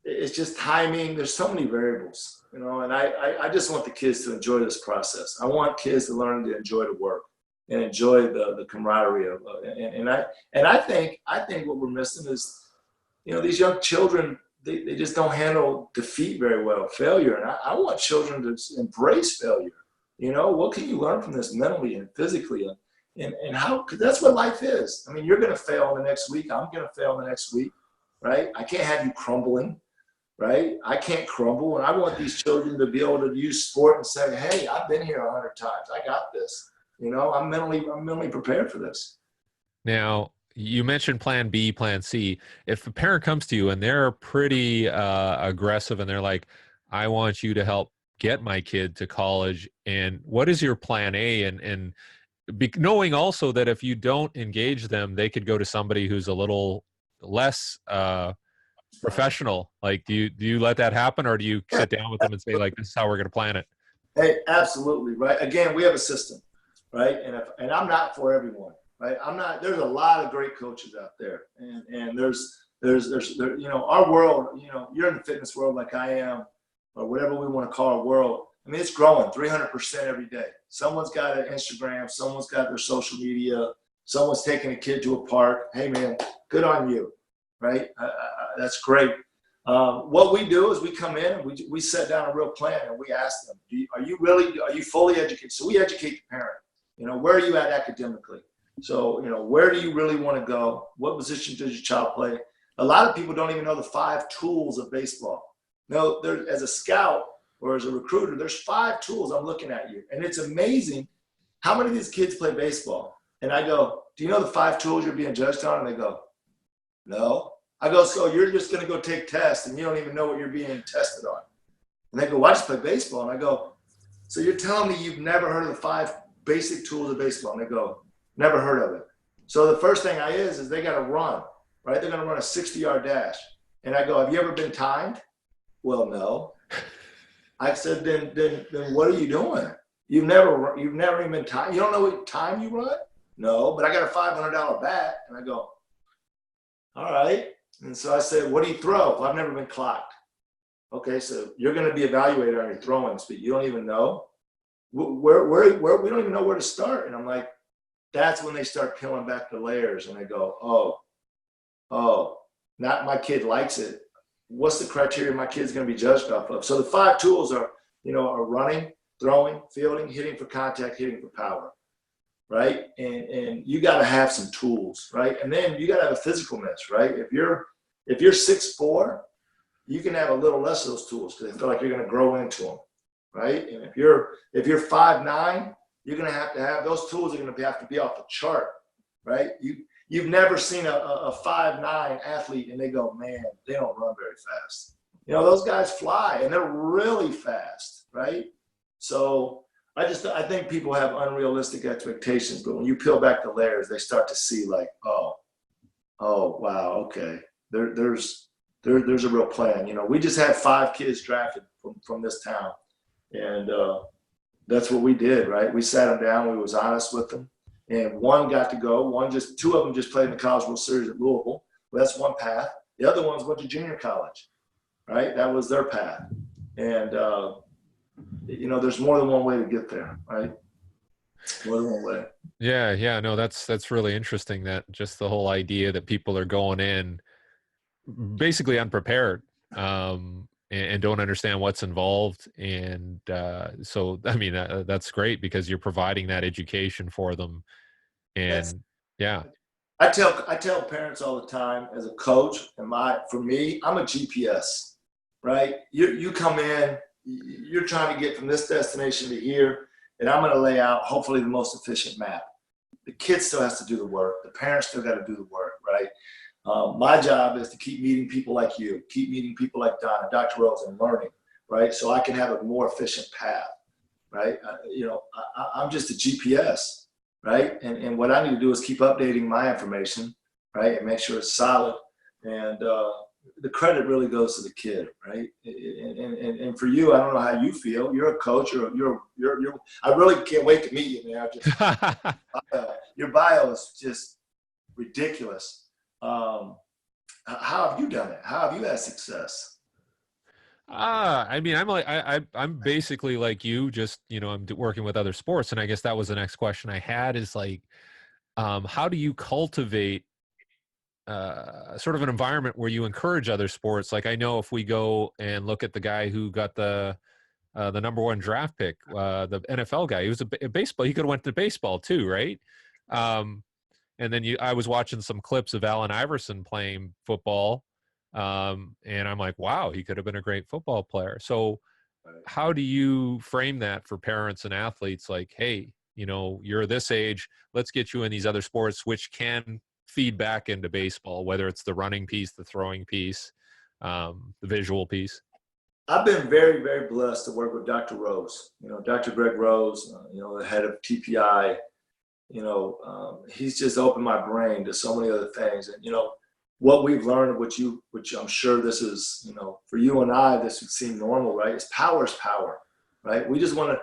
Speaker 3: It's just timing. There's so many variables, you know, and I just want the kids to enjoy this process. I want kids to learn to enjoy the work and enjoy the camaraderie of and I think what we're missing is, you know, these young children, they just don't handle defeat very well, failure. And I want children to embrace failure. You know, what can you learn from this mentally and physically? And how, because that's what life is. I mean, you're going to fail in the next week. I'm going to fail in the next week, right? I can't have you crumbling, right? I can't crumble. And I want these children to be able to use sport and say, hey, I've been here 100 times. I got this. You know, I'm mentally prepared for this.
Speaker 1: Now, you mentioned plan B, plan C. If a parent comes to you and they're pretty aggressive and they're like, I want you to help get my kid to college, and what is your plan A? And knowing also that if you don't engage them, they could go to somebody who's a little less professional. Like, do you let that happen, or do you sit down with them and say, like, this is how we're going to plan it?
Speaker 3: Hey, absolutely, right? Again, we have a system, right? And I'm not for everyone, right? I'm not. There's a lot of great coaches out there, and there's our world. You're in the fitness world like I am, or whatever we want to call our world. I mean, it's growing 300% every day. Someone's got an Instagram, someone's got their social media, someone's taking a kid to a park. Hey, man, good on you, right? That's great. What we do is we come in and we set down a real plan and we ask them, are you fully educated? So we educate the parent. Where are you at academically? So, where do you really want to go? What position does your child play? A lot of people don't even know the 5 tools of baseball. No, as a scout or as a recruiter, there's 5 tools I'm looking at you. And it's amazing how many of these kids play baseball. And I go, do you know the 5 tools you're being judged on? And they go, no. I go, so you're just going to go take tests and you don't even know what you're being tested on. And they go, well, I just play baseball. And I go, so you're telling me you've never heard of the 5 basic tools of baseball? And they go, never heard of it. So the first thing is they got to run, right? They're going to run a 60-yard dash. And I go, have you ever been timed? Well, no. I said, then what are you doing? You've never even been timed. You don't know what time you run? No, but I got a $500 bat. And I go, all right. And so I said, what do you throw? Well, I've never been clocked. Okay, so you're going to be evaluated on your throwing speed. You don't even know? Where we don't even know where to start. And I'm like, that's when they start peeling back the layers. And they go, oh, not my kid likes it. What's the criteria my kid's going to be judged off of? So the 5 tools are running, throwing, fielding, hitting for contact, hitting for power, right? And you got to have some tools, right? And then you got to have a physicalness, right? If you're 6'4", you can have a little less of those tools because they feel like you're going to grow into them, right? And if you're 5'9", you're going to have those tools are going to have to be off the chart, right? You've never seen a 5'9" athlete and they go, man, they don't run very fast. Those guys fly and they're really fast, right? So I think people have unrealistic expectations, but when you peel back the layers, they start to see like, oh, wow, okay. There's a real plan. We just had 5 kids drafted from this town, and that's what we did, right? We sat them down, we was honest with them. And one got to go. 2 of them just played in the College World Series at Louisville. Well, that's one path. The other ones went to junior college, right? That was their path. And, there's more than one way to get there, right? More than one way.
Speaker 1: Yeah. No, that's really interesting, that just the whole idea that people are going in basically unprepared and don't understand what's involved. And so, I mean, that's great because you're providing that education for them. And yeah,
Speaker 3: I tell parents all the time as a coach, for me, I'm a GPS, right? You come in, you're trying to get from this destination to here, and I'm going to lay out hopefully the most efficient map. The kid still has to do the work. The parents still got to do the work, right? My job is to keep meeting people like you, keep meeting people like Don and Dr. Rose and learning, right? So I can have a more efficient path, right? I'm just a GPS, right? And what I need to do is keep updating my information, right? And make sure it's solid. And the credit really goes to the kid, right? And for you, I don't know how you feel. You're a coach. I really can't wait to meet you, man. Your bio is just ridiculous. How have you done it? How have you had success?
Speaker 1: I mean, I'm basically like you, just, I'm working with other sports. And I guess that was the next question I had is like, how do you cultivate sort of an environment where you encourage other sports? Like, I know if we go and look at the guy who got the #1 draft pick, the NFL guy, he was a baseball. He could have went to baseball too, right? And then I was watching some clips of Allen Iverson playing football, and I'm like, wow, he could have been a great football player. So how do you frame that for parents and athletes? Like, hey, you're this age, let's get you in these other sports, which can feed back into baseball, whether it's the running piece, the throwing piece, the visual piece.
Speaker 3: I've been very, very blessed to work with Dr. Rose, Dr. Greg Rose, the head of T.P.I. he's just opened my brain to so many other things. And, what we've learned, which I'm sure this is, for you and I, this would seem normal, right? Is power, right? We just want to,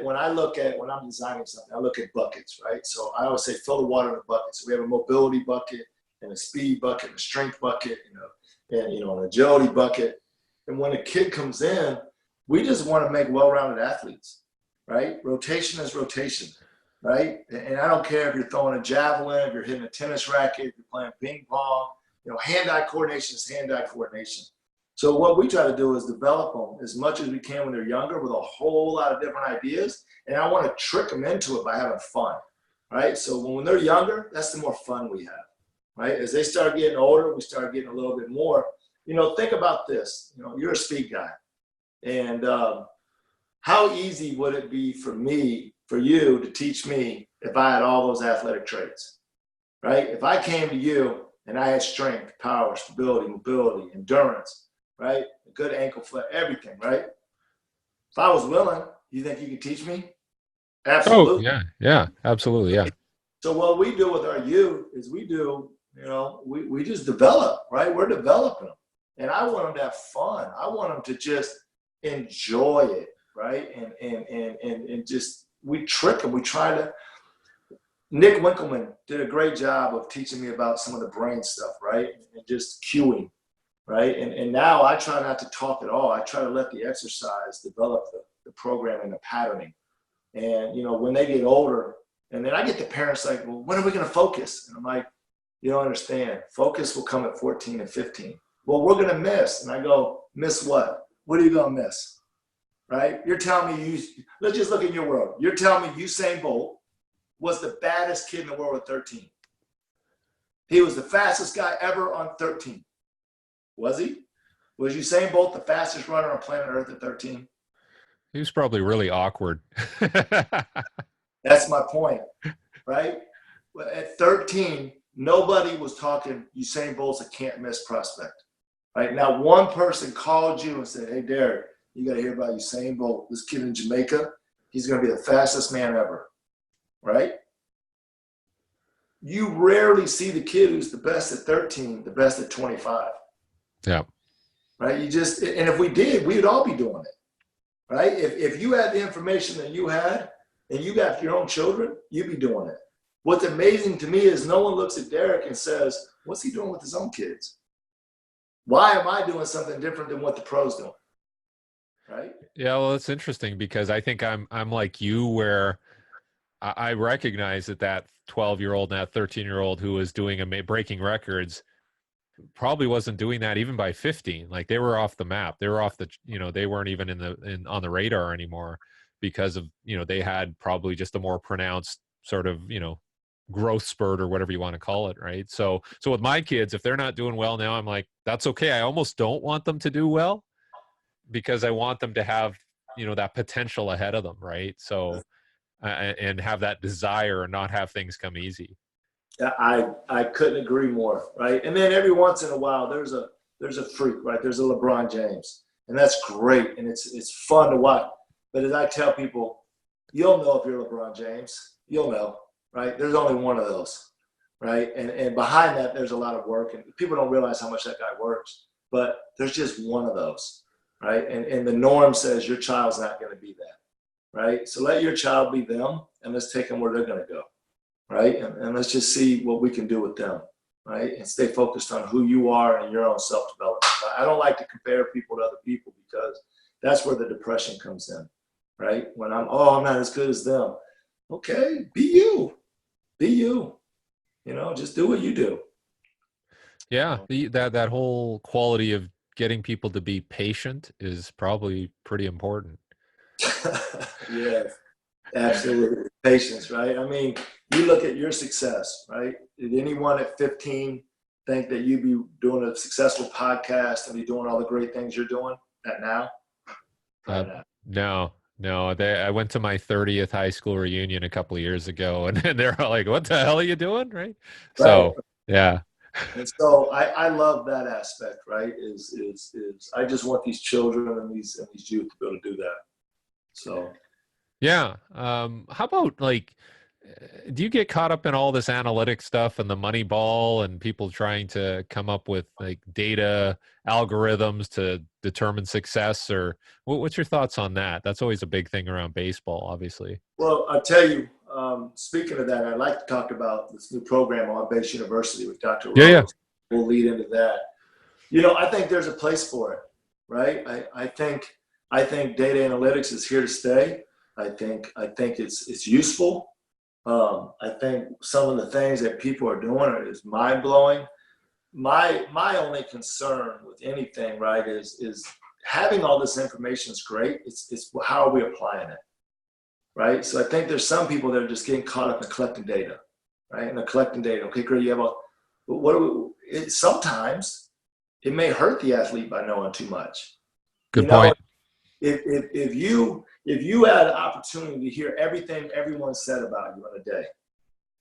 Speaker 3: when I'm designing something, I look at buckets, right? So I always say, fill the water in a bucket. So we have a mobility bucket and a speed bucket and a strength bucket, and, an agility bucket. And when a kid comes in, we just want to make well-rounded athletes, right? Rotation is rotation, right? And I don't care if you're throwing a javelin, if you're hitting a tennis racket, if you're playing ping pong, hand-eye coordination is hand-eye coordination. So what we try to do is develop them as much as we can when they're younger with a whole lot of different ideas. And I want to trick them into it by having fun, right? So when they're younger, that's the more fun we have, right? As they start getting older, we start getting a little bit more. Think about this. You're a speed guy. And how easy would it be for you to teach me if I had all those athletic traits, right? If I came to you and I had strength, power, stability, mobility, endurance, right? A good ankle flex, everything, right? If I was willing, you think you could teach me? Absolutely.
Speaker 1: Oh, yeah, absolutely, yeah.
Speaker 3: So what we do with our youth is we just develop, right? We're developing them. And I want them to have fun. I want them to just enjoy it, right? And just, we trick them. Nick Winkelman did a great job of teaching me about some of the brain stuff, right? And just cueing, right? And now I try not to talk at all. I try to let the exercise develop the programming, the patterning. And, when they get older, and then I get the parents like, well, when are we going to focus? And I'm like, you don't understand. Focus will come at 14 and 15. Well, we're going to miss. And I go, miss what? What are you going to miss? Right? You're telling me let's just look in your world. You're telling me Usain Bolt was the baddest kid in the world at 13. He was the fastest guy ever on 13. Was he? Was Usain Bolt the fastest runner on planet Earth at 13?
Speaker 1: He was probably really awkward.
Speaker 3: That's my point, right? At 13, nobody was talking Usain Bolt's a can't miss prospect. Right? Now, one person called you and said, hey, Derek, you got to hear about Usain Bolt. This kid in Jamaica, he's going to be the fastest man ever. Right? You rarely see the kid who's the best at 13, the best at 25.
Speaker 1: Yeah.
Speaker 3: Right? And if we did, we would all be doing it. Right? If you had the information that you had and you got your own children, you'd be doing it. What's amazing to me is no one looks at Derek and says, what's he doing with his own kids? Why am I doing something different than what the pros doing? Right?
Speaker 1: Yeah, well, it's interesting because I think I'm like you, where I recognize that 12-year-old and that 13-year-old who was breaking records probably wasn't doing that even by 15. Like, they were off the map. They were off they weren't even on the radar anymore because of, they had probably just a more pronounced sort of, growth spurt or whatever you want to call it, right? So with my kids, if they're not doing well now, I'm like, that's okay. I almost don't want them to do well because I want them to have, that potential ahead of them, right? So and have that desire and not have things come easy.
Speaker 3: I couldn't agree more, right? And then every once in a while, there's a freak, right? There's a LeBron James, and that's great, and it's fun to watch. But as I tell people, you'll know if you're LeBron James. You'll know, right? There's only one of those, right? And behind that, there's a lot of work, and people don't realize how much that guy works. But there's just one of those, right? And the norm says your child's not going to be that, right? So let your child be them, and let's take them where they're going to go, right? And let's just see what we can do with them, right? And stay focused on who you are and your own self-development. I don't like to compare people to other people because that's where the depression comes in, right? When I'm not as good as them. Okay, be you. Be you. Just do what you do.
Speaker 1: Yeah, that whole quality of getting people to be patient is probably pretty important.
Speaker 3: Yeah, absolutely. Patience, right? I mean, you look at your success, right? Did anyone at 15 think that you'd be doing a successful podcast and be doing all the great things you're doing now?
Speaker 1: No. I went to my 30th high school reunion a couple of years ago, and they're all like, "What the hell are you doing?" Right? So, yeah.
Speaker 3: And so I love that aspect, right? Is I just want these children and these youth to be able to do that. So,
Speaker 1: yeah. How about, like, do you get caught up in all this analytic stuff and the money ball and people trying to come up with like data algorithms to determine success, or what's your thoughts on that? That's always a big thing around baseball, obviously.
Speaker 3: Well, I'll tell you, speaking of that, I'd like to talk about this new program on OnBase University with Dr.
Speaker 1: Yeah, yeah.
Speaker 3: Rose. We'll lead into that. You know, I think there's a place for it, right? I think data analytics is here to stay. I think it's useful. I think some of the things that people are doing is mind blowing. My only concern with anything, right, is having all this information is great. It's how are we applying it, right? So I think there's some people that are just getting caught up in collecting data, right? And they're collecting data. Okay, great. You have but what do we? Sometimes it may hurt the athlete by knowing too much.
Speaker 1: Good point.
Speaker 3: If you had an opportunity to hear everything everyone said about you in a day,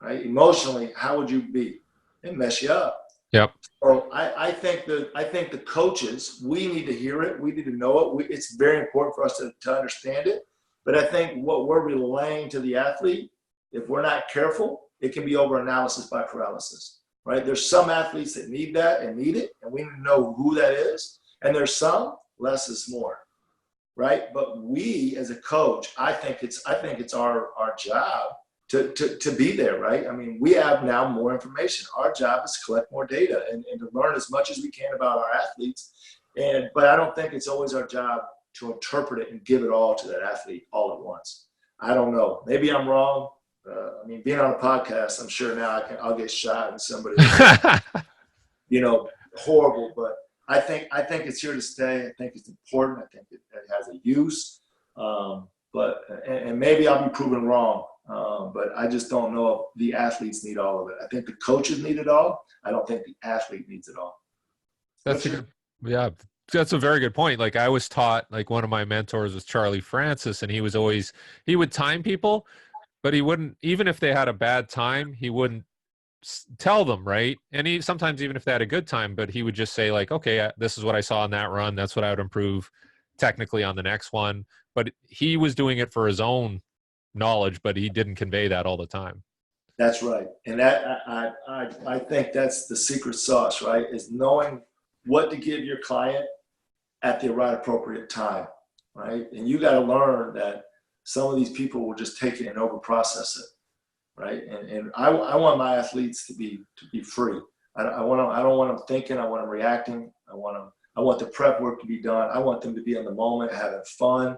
Speaker 3: right? Emotionally, how would you be? It mess you up.
Speaker 1: Yep.
Speaker 3: So I think the coaches, we need to hear it. We need to know it. It's very important for us to understand it. But I think what we're relaying to the athlete, if we're not careful, it can be over analysis by paralysis, right? There's some athletes that need that and need it, and we need to know who that is. And there's some, less is more, right? But we, as a coach, I think it's our job to be there, right? I mean, we have now more information. Our job is to collect more data and to learn as much as we can about our athletes. But I don't think it's always our job to interpret it and give it all to that athlete all at once. I don't know. Maybe I'm wrong. I mean, being on a podcast, I'm sure now I'll get shot and somebody, horrible. But I think it's here to stay. I think it's important. I think it has a use. But maybe I'll be proven wrong. But I just don't know if the athletes need all of it. I think the coaches need it all. I don't think the athlete needs it all.
Speaker 1: That's a very good point. Like I was taught, like one of my mentors was Charlie Francis, and he would time people, but he wouldn't, even if they had a bad time, he wouldn't tell them, right? And sometimes even if they had a good time, but he would just say like, okay, this is what I saw in that run. That's what I would improve technically on the next one. But he was doing it for his own knowledge, but he didn't convey that all the time.
Speaker 3: That's right. And that I think that's the secret sauce, right? Is knowing what to give your client at the right appropriate time, right? And you got to learn that some of these people will just take it and over process it, right? And I want my athletes to be free. I don't want them thinking. I want them reacting. I want the prep work to be done. I want them to be in the moment, having fun,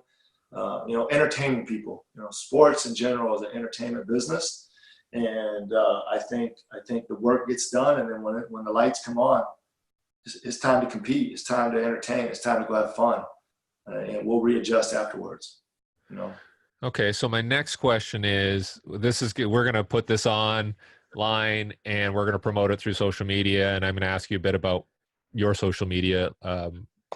Speaker 3: entertaining people. Sports in general is an entertainment business, and I think the work gets done, and then when the lights come on, it's time to compete. It's time to entertain. It's time to go have fun, and we'll readjust afterwards.
Speaker 1: Okay, so my next question is, we're going to put this online and we're going to promote it through social media, and I'm going to ask you a bit about your social media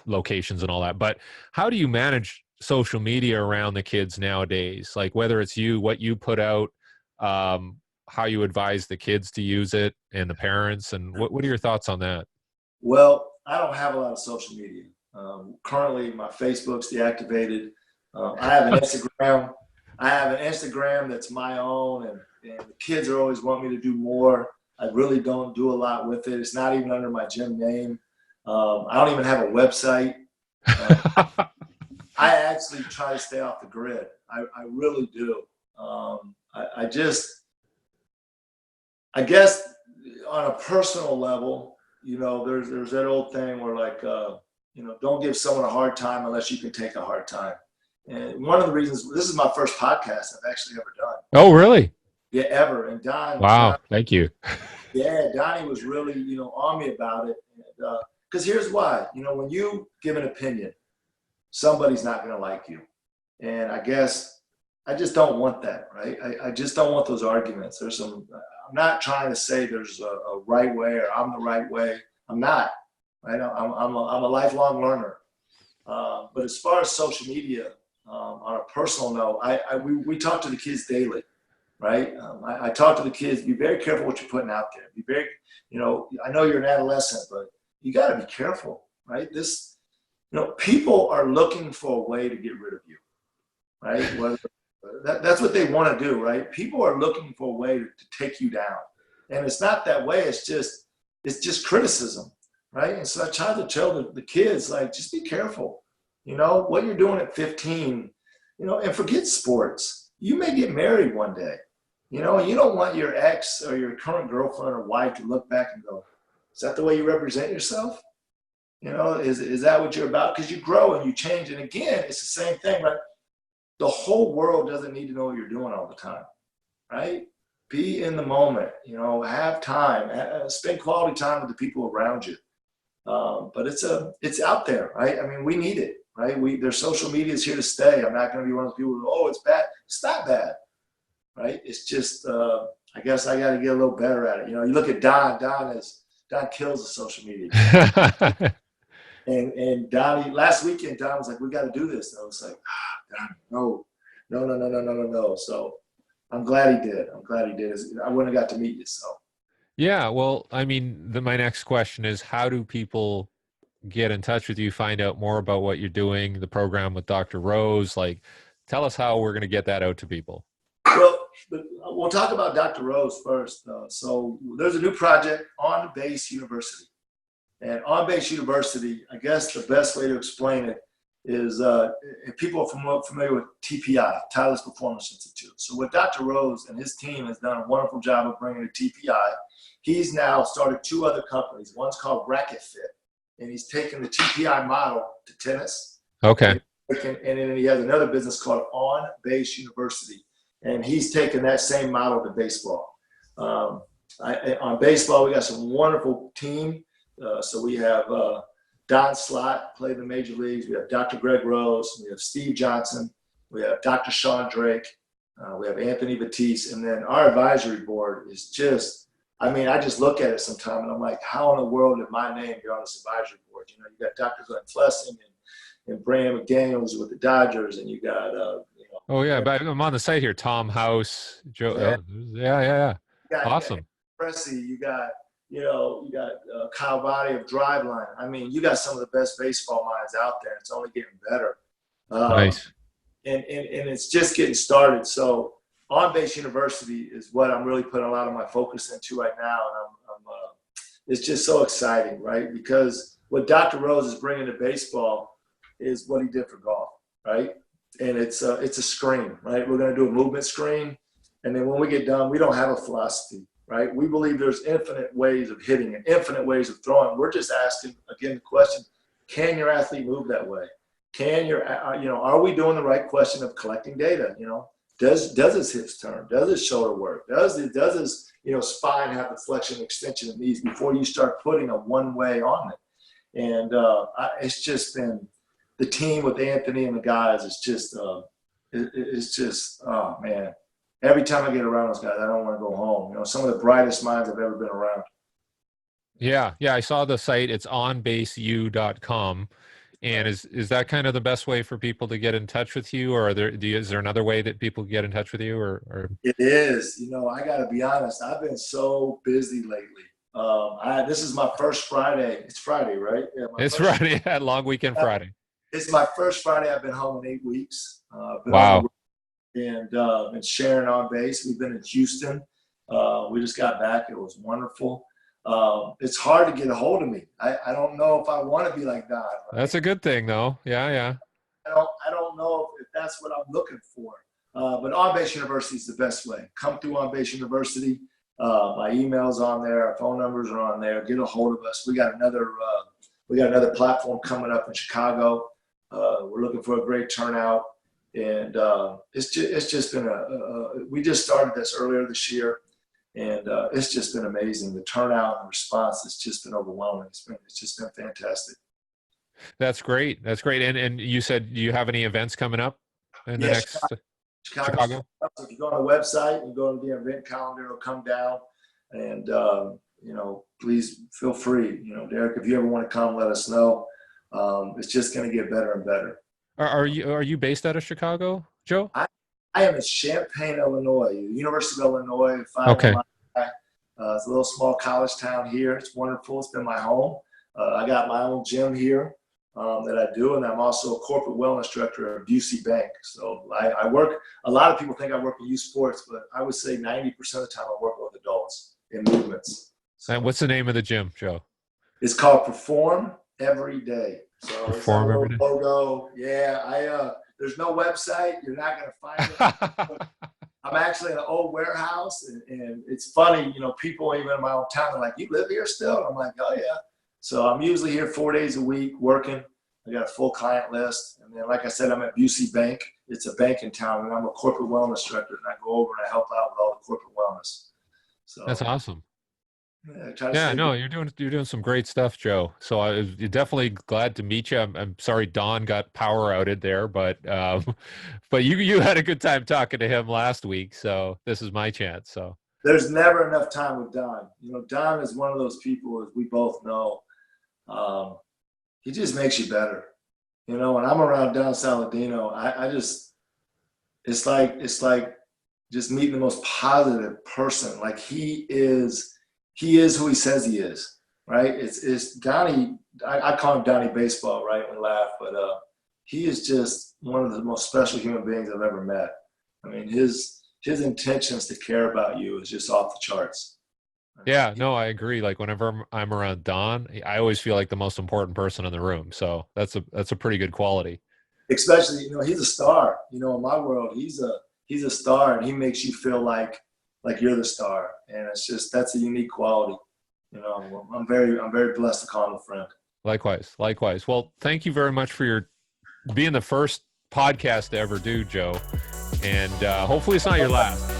Speaker 1: locations and all that. But how do you manage social media around the kids nowadays? Like whether it's what you put out, how you advise the kids to use it and the parents, and what are your thoughts on that?
Speaker 3: Well, I don't have a lot of social media. Currently, my Facebook's deactivated. I have an Instagram. That's my own, and the kids are always wanting me to do more. I really don't do a lot with it. It's not even under my gym name. I don't even have a website. I actually try to stay off the grid. I really do. I guess on a personal level, there's that old thing where like, don't give someone a hard time unless you can take a hard time. And one of the reasons, this is my first podcast I've actually ever done.
Speaker 1: Oh, really?
Speaker 3: Yeah, ever. And
Speaker 1: Wow, thank you.
Speaker 3: Yeah, Donnie was really, on me about it. Because here's why. When you give an opinion, somebody's not going to like you. And I guess I just don't want that, right? I just don't want those arguments. I'm not trying to say there's a right way or I'm the right way. I'm not, right? I'm a lifelong learner. But as far as social media, on a personal note, we talk to the kids daily, right? I talk to the kids, be very careful what you're putting out there. Be very, I know you're an adolescent, but you got to be careful, right? People are looking for a way to get rid of you, right? That's what they want to do, right? People are looking for a way to take you down, and it's not that way. It's just criticism, right? And so I try to tell the kids, like, just be careful. You know what you're doing at 15. You know, and forget sports. You may get married one day. You know, you don't want your ex or your current girlfriend or wife to look back and go, "Is that the way you represent yourself?" You know, is that what you're about? Because you grow and you change. And again, it's the same thing, right? The whole world doesn't need to know what you're doing all the time, right? Be in the moment, you know, have time, spend quality time with the people around you. But it's out there, right? I mean, we need it, right? Their social media is here to stay. I'm not going to be one of those people who, oh, it's bad. It's not bad, right? It's just, I guess I got to get a little better at it. You know, you look at Don kills the social media. And Donnie, last weekend, Don was like, we got to do this. And I was like, Don, no. So I'm glad he did. I wouldn't have got to meet you. So.
Speaker 1: Yeah. Well, I mean, my next question is, how do people get in touch with you, find out more about what you're doing, the program with Dr. Rose? Like, tell us how we're going to get that out to people.
Speaker 3: Well, we'll talk about Dr. Rose first. So there's a new project, OnBase University. And OnBase University, I guess the best way to explain it is if people are familiar with T.P.I, Titleist Performance Institute. So what Dr. Rose and his team has done a wonderful job of bringing to T.P.I. He's now started 2 other companies. One's called Racket Fit, and he's taken the T.P.I model to tennis.
Speaker 1: Okay.
Speaker 3: And then he has another business called OnBase University, and he's taken that same model to baseball. On baseball, we got some wonderful team. So we have Don Slott played in the major leagues. We have Dr. Greg Rose. We have Steve Johnson. We have Dr. Sean Drake. We have Anthony Batiste. And then our advisory board is just, I mean, I just look at it sometimes and I'm like, how in the world did my name be on this advisory board? You know, you got Dr. Glenn Flessing and Brandon McDaniels with the Dodgers, and you got,
Speaker 1: Oh yeah, but I'm on the site here. Tom House, Joe. Yeah. Awesome.
Speaker 3: Pressy, you got Kyle Body of Driveline. I mean, you got some of the best baseball minds out there. It's only getting better.
Speaker 1: Nice.
Speaker 3: And it's just getting started. So OnBase University is what I'm really putting a lot of my focus into right now. And it's just so exciting, right? Because what Dr. Rose is bringing to baseball is what he did for golf, right? And it's a screen, right? We're going to do a movement screen. And then when we get done, we don't have a philosophy, right? We believe there's infinite ways of hitting and infinite ways of throwing. We're just asking, again, the question, can your athlete move that way? Are we doing the right question of collecting data? You know, does his hips turn? Does his shoulder work? Does his spine have the flexion and extension it needs before you start putting a one way on it? And it's just been the team with Anthony and the guys. It's just oh man. Every time I get around those guys, I don't want to go home. You know, some of the brightest minds I've ever been around.
Speaker 1: Yeah. I saw the site. It's onbaseu.com. And is that kind of the best way for people to get in touch with you, or is there another way that people get in touch with you? Or
Speaker 3: It is. You know, I got to be honest. I've been so busy lately. This is my first Friday. It's Friday, right? Yeah,
Speaker 1: it's Friday. Long weekend Friday.
Speaker 3: It's my first Friday. I've been home in 8 weeks.
Speaker 1: Wow.
Speaker 3: And sharing OnBase. We've been in Houston. We just got back. It was wonderful. It's hard to get a hold of me. I don't know if I want to be like that. Right?
Speaker 1: That's a good thing, though. Yeah.
Speaker 3: I don't know if that's what I'm looking for. But OnBase University is the best way. Come through OnBase University. My email's on there. Our phone numbers are on there. Get a hold of us. We got another platform coming up in Chicago. We're looking for a great turnout. And it's just been we just started this earlier this year, and it's just been amazing. The turnout and the response has just been overwhelming. It's just been fantastic.
Speaker 1: That's great. And you said, do you have any events coming up in the next Chicago?
Speaker 3: So if you go on the website and go to the event calendar, it'll come down. And please feel free. Derek, if you ever want to come, let us know. It's just going to get better and better.
Speaker 1: Are you based out of Chicago, Joe?
Speaker 3: I am in Champaign, Illinois, University of Illinois.
Speaker 1: Okay.
Speaker 3: It's a little small college town here. It's wonderful. It's been my home. I got my own gym here. that I do, and I'm also a corporate wellness director at Busey Bank. So I work. A lot of people think I work in youth sports, but I would say 90% of the time I work with adults in movements. So
Speaker 1: And what's the name of the gym, Joe?
Speaker 3: it's called Perform Every Day. So it's our
Speaker 1: Perform Every Day.
Speaker 3: logo. Yeah, there's no website. You're not going to find it. I'm actually in an old warehouse, and it's funny, people even in my own town are like, "You live here still?" And I'm like, "Oh yeah." So I'm usually here 4 days a week working. I got a full client list, and then, like I said, I'm at Busey Bank. It's a bank in town, and I'm a corporate wellness director, and I go over and I help out with all the corporate wellness. So
Speaker 1: That's awesome.
Speaker 3: yeah,
Speaker 1: No, you're doing some great stuff, Joe. So you're definitely glad to meet you. I'm sorry Don got power outed there, but but you had a good time talking to him last week, so this is my chance. So
Speaker 3: there's never enough time with Don. Don is one of those people, as we both know. He just makes you better. When I'm around Don Saladino, I just it's like just meeting the most positive person. Like he is who he says he is, right? It's Donnie. I call him Donnie Baseball, right? We laugh, but he is just one of the most special human beings I've ever met. I mean, his intentions to care about you is just off the charts.
Speaker 1: yeah, no, I agree. Like whenever I'm around Don, I always feel like the most important person in the room. So that's a pretty good quality.
Speaker 3: Especially, he's a star. In my world, he's a star, and he makes you feel like you're the star, and that's a unique quality. I'm very blessed to call him a friend.
Speaker 1: Likewise. Well, thank you very much for being the first podcast to ever do, Joe, and hopefully it's not your last.